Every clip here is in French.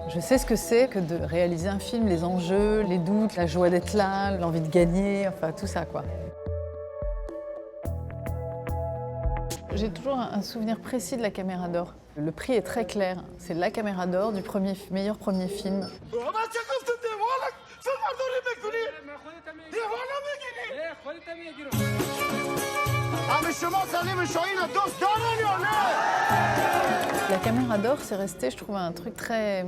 Je sais ce que c'est que de réaliser un film, les enjeux, les doutes, la joie d'être là, l'envie de gagner, enfin tout ça quoi. J'ai toujours un souvenir précis de la Caméra d'Or. Le prix est très clair, c'est la Caméra d'Or du meilleur premier film. La Caméra d'Or, c'est resté, je trouve, un truc très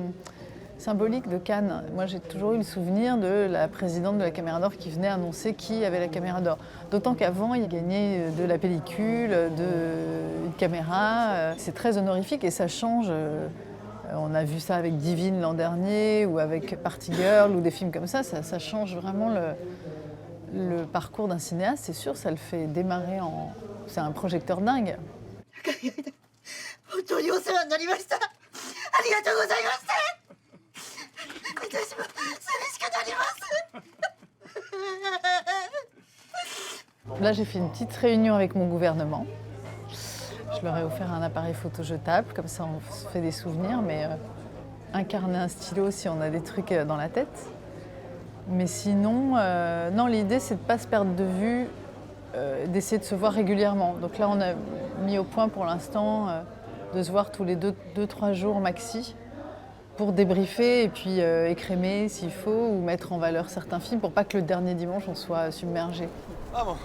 symbolique de Cannes. Moi, j'ai toujours eu le souvenir de la présidente de la Caméra d'Or qui venait annoncer qui avait la Caméra d'Or. D'autant qu'avant, il gagnait de la pellicule, une caméra. C'est très honorifique et ça change. On a vu ça avec Divine l'an dernier ou avec Party Girl ou des films comme ça. Ça change vraiment le parcours d'un cinéaste, c'est sûr, ça le fait démarrer en... C'est un projecteur dingue. Là, j'ai fait une petite réunion avec mon gouvernement. Je leur ai offert un appareil photo jetable, comme ça on se fait des souvenirs, mais incarner un stylo si on a des trucs dans la tête. Mais sinon, non, l'idée c'est de ne pas se perdre de vue, d'essayer de se voir régulièrement. Donc là, on a mis au point pour l'instant de se voir tous les 2-3 jours maxi pour débriefer et puis écrémer s'il faut ou mettre en valeur certains films pour pas que le dernier dimanche on soit submergé. Ah bon.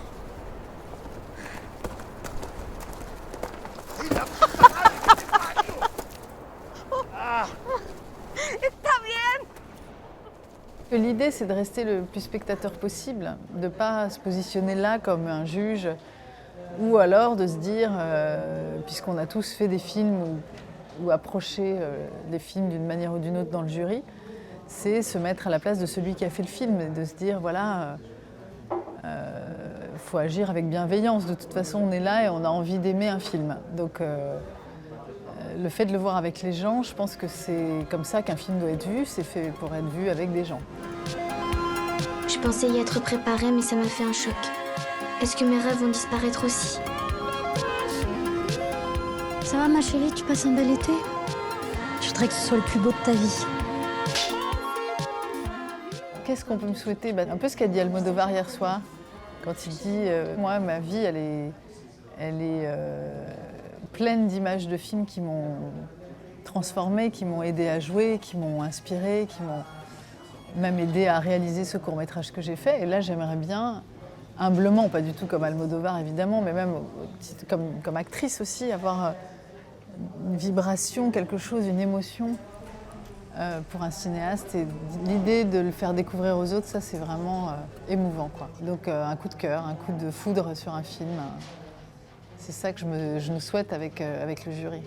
L'idée, c'est de rester le plus spectateur possible, de ne pas se positionner là comme un juge, ou alors de se dire, puisqu'on a tous fait des films ou approché des films d'une manière ou d'une autre dans le jury, c'est se mettre à la place de celui qui a fait le film et de se dire, voilà, faut agir avec bienveillance. De toute façon, on est là et on a envie d'aimer un film. Donc, le fait de le voir avec les gens, je pense que c'est comme ça qu'un film doit être vu, c'est fait pour être vu avec des gens. Je pensais y être préparée, mais ça m'a fait un choc. Est-ce que mes rêves vont disparaître aussi? Ça va ma chérie, tu passes un bel été? Je voudrais que ce soit le plus beau de ta vie. Qu'est-ce qu'on peut me souhaiter? Un peu ce qu'a dit Almodovar hier soir, quand il dit moi, ma vie, elle est pleine d'images de films qui m'ont transformée, qui m'ont aidé à jouer, qui m'ont inspiré, qui m'ont même aidé à réaliser ce court-métrage que j'ai fait. Et là, j'aimerais bien, humblement, pas du tout comme Almodovar évidemment, mais même comme actrice aussi, avoir une vibration, quelque chose, une émotion pour un cinéaste. Et l'idée de le faire découvrir aux autres, ça c'est vraiment émouvant, quoi. Donc un coup de cœur, un coup de foudre sur un film. C'est ça que je nous souhaite avec le jury.